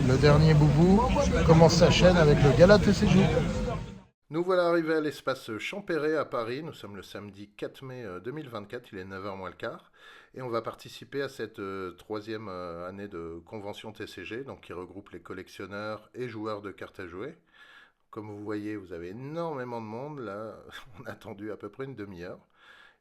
le dernier boubou commence sa chaîne avec le gala TCG. Nous voilà arrivés à l'espace Champéret à Paris. Nous sommes le samedi 4 mai 2024, il est 9h moins le quart. Et on va participer à cette troisième année de convention TCG, donc qui regroupe les collectionneurs et joueurs de cartes à jouer. Comme vous voyez, vous avez énormément de monde. Là, on a attendu à peu près une demi-heure.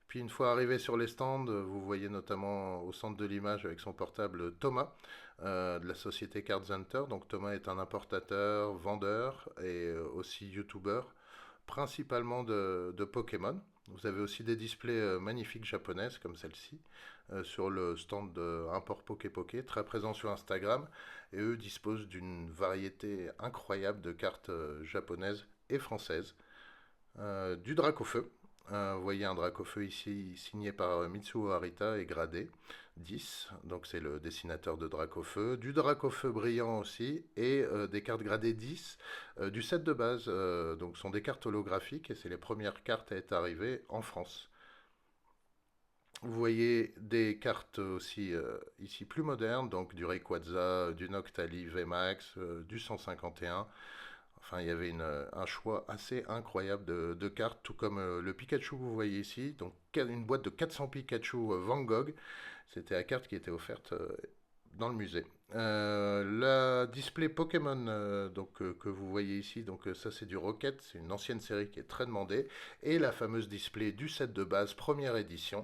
Puis une fois arrivé sur les stands, vous voyez notamment au centre de l'image avec son portable Thomas de la société Cards Hunter. Donc Thomas est un importateur, vendeur et aussi YouTuber, principalement de Pokémon. Vous avez aussi des displays magnifiques japonaises comme celle-ci sur le stand de Import Poké Poké, très présent sur Instagram. Et eux disposent d'une variété incroyable de cartes japonaises et françaises. Du Dracofeu. Vous voyez un Dracofeu ici signé par Mitsuo Harita et gradé 10, donc c'est le dessinateur de Dracofeu. Du Dracofeu brillant aussi et des cartes gradées 10 du set de base. Donc ce sont des cartes holographiques et c'est les premières cartes à être arrivées en France. Vous voyez des cartes aussi ici plus modernes, donc du Rayquaza, du Noctali VMAX, du 151. Enfin, il y avait un choix assez incroyable de cartes, tout comme le Pikachu que vous voyez ici. Donc, une boîte de 400 Pikachu Van Gogh. C'était la carte qui était offerte dans le musée. La display Pokémon que vous voyez ici, donc ça c'est du Rocket, c'est une ancienne série qui est très demandée. Et la fameuse display du set de base, première édition.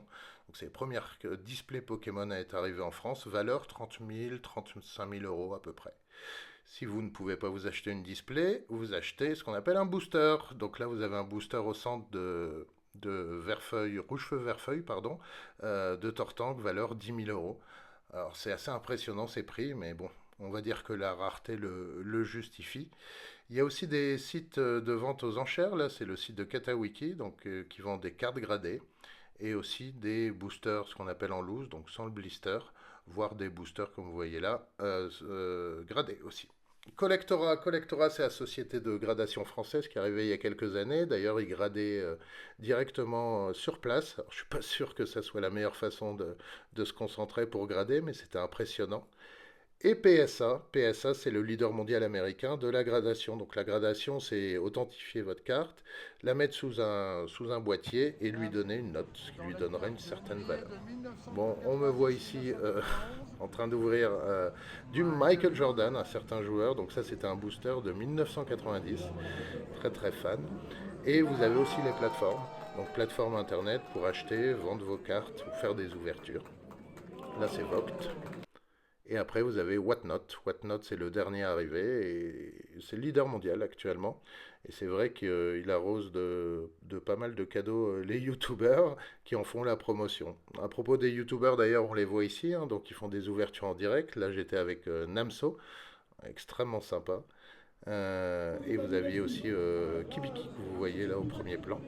Donc, c'est les premières displays Pokémon à être arrivées en France, valeur 30 000, 35 000 euros à peu près. Si vous ne pouvez pas vous acheter une display, vous achetez ce qu'on appelle un booster. Donc là, vous avez un booster au centre de Verfeuille, Rouge-Feu Verfeuille, pardon, de Tortank, valeur 10 000 euros. Alors c'est assez impressionnant ces prix, mais bon, on va dire que la rareté le justifie. Il y a aussi des sites de vente aux enchères. Là, c'est le site de Katawiki, donc qui vend des cartes gradées et aussi des boosters, ce qu'on appelle en loose, donc sans le blister, voire des boosters comme vous voyez là, gradés aussi. Collectora, c'est la société de gradation française qui est arrivée il y a quelques années. D'ailleurs, ils gradaient directement sur place. Alors, je ne suis pas sûr que ça soit la meilleure façon de se concentrer pour grader, mais c'était impressionnant. Et PSA c'est le leader mondial américain de la gradation. Donc la gradation, c'est authentifier votre carte, la mettre sous un boîtier et lui donner une note, ce qui lui donnerait une certaine valeur. Bon, on me voit ici en train d'ouvrir du Michael Jordan, un certain joueur. Donc ça, c'était un booster de 1990, très très fan. Et vous avez aussi les plateformes, donc plateforme internet pour acheter, vendre vos cartes ou faire des ouvertures. Là, c'est Voct. Et après, vous avez Whatnot. Whatnot, c'est le dernier arrivé et c'est le leader mondial actuellement. Et c'est vrai qu'il arrose de pas mal de cadeaux les youtubeurs qui en font la promotion. À propos des youtubeurs, d'ailleurs, on les voit ici, hein, donc ils font des ouvertures en direct. Là, j'étais avec Namso, extrêmement sympa. Et vous aviez aussi Kibiki que vous voyez là au premier plan.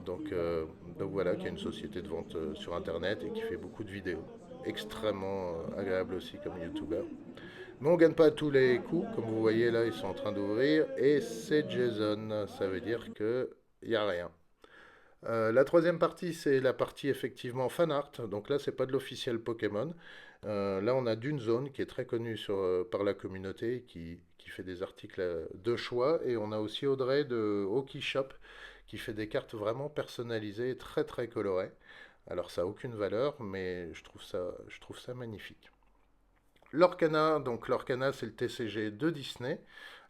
Donc, euh, donc voilà, qui est une société de vente sur Internet et qui fait beaucoup de vidéos. Extrêmement agréable aussi comme YouTuber. Mais on ne gagne pas à tous les coups. Comme vous voyez là, ils sont en train d'ouvrir. Et c'est Jason. Ça veut dire qu'il n'y a rien. La troisième partie, c'est la partie effectivement fan art. Donc là, c'est pas de l'officiel Pokémon. Là, on a Dune Zone qui est très connu par la communauté, qui fait des articles de choix. Et on a aussi Audrey de Hockey Shop qui fait des cartes vraiment personnalisées et très très colorées. Alors ça n'a aucune valeur, mais je trouve ça magnifique. L'Orcana, donc l'Orcana c'est le TCG de Disney.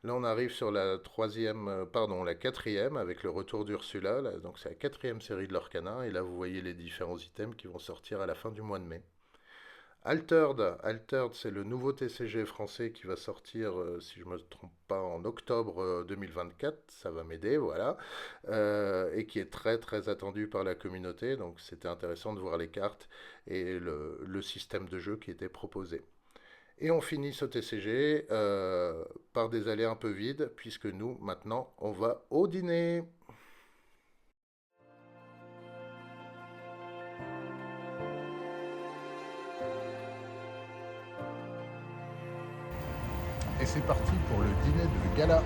Là on arrive sur la troisième, pardon, la quatrième avec le retour d'Ursula. Donc c'est la quatrième série de l'Orcana et là vous voyez les différents items qui vont sortir à la fin du mois de mai. Altered, c'est le nouveau TCG français qui va sortir, si je ne me trompe pas, en octobre 2024. Ça va m'aider, voilà. Et qui est très très attendu par la communauté. Donc c'était intéressant de voir les cartes et le système de jeu qui était proposé. Et on finit ce TCG par des allées un peu vides, puisque nous, maintenant, on va au dîner. Et c'est parti pour le dîner de gala.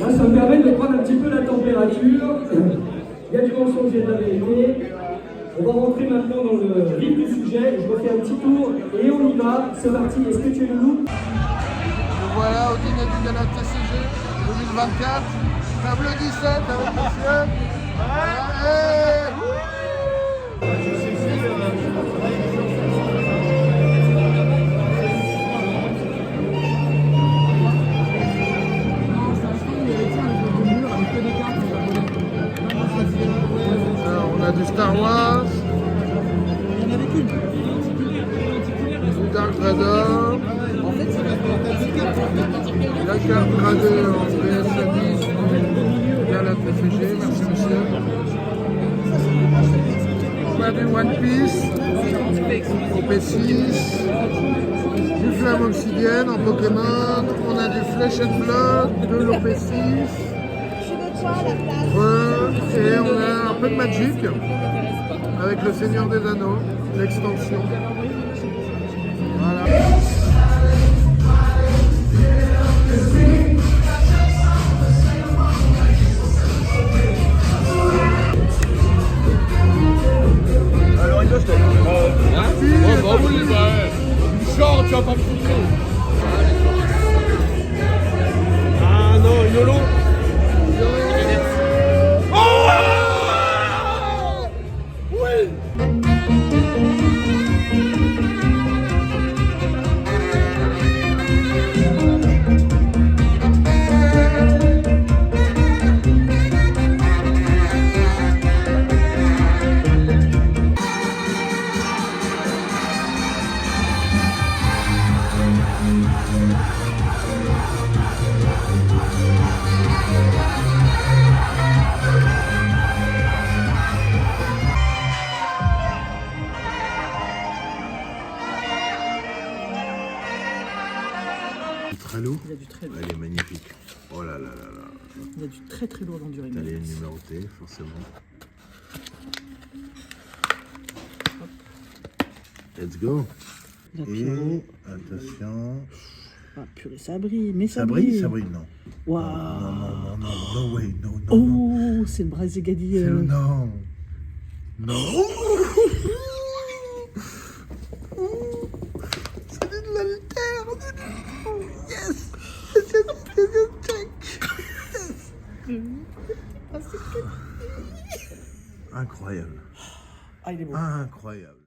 Là, ça me permet de prendre un petit peu la température. Il y a du mensonge et de la vérité. On va rentrer maintenant dans le vif du sujet. Je refais un petit tour et on y va. C'est parti. Est-ce que tu es le loup? Voilà au dîner du Gala TCG 2024. Table 17 avec monsieur. Alors, on a du Star Wars. Du Dark Vader. La carte gradée en PS10 Gala TCG, merci monsieur. On a du One Piece au P6, du Flamme Obsidienne en Pokémon, on a du Flesh and Blood de l'OP6, et on a un peu de Magic avec le Seigneur des Anneaux, l'extension. Voilà. Ah non, YOLO. Très lourd. Il y a du très lourd. Elle est magnifique. Oh là là là là. Il y a du très très lourd dans du T'as les Remax. numérotés, forcément. Let's go. La Et pyro. attention. Ah purée, ça brille, mais ça Ça brille. brille, ça brille, non. Waouh. Non, non, non, non, no way, no, no, no. Oh, c'est le Brazegadi. C'est le non. Non. C'est de l'altère. Yes. Incroyable. Ah, il est beau. Incroyable.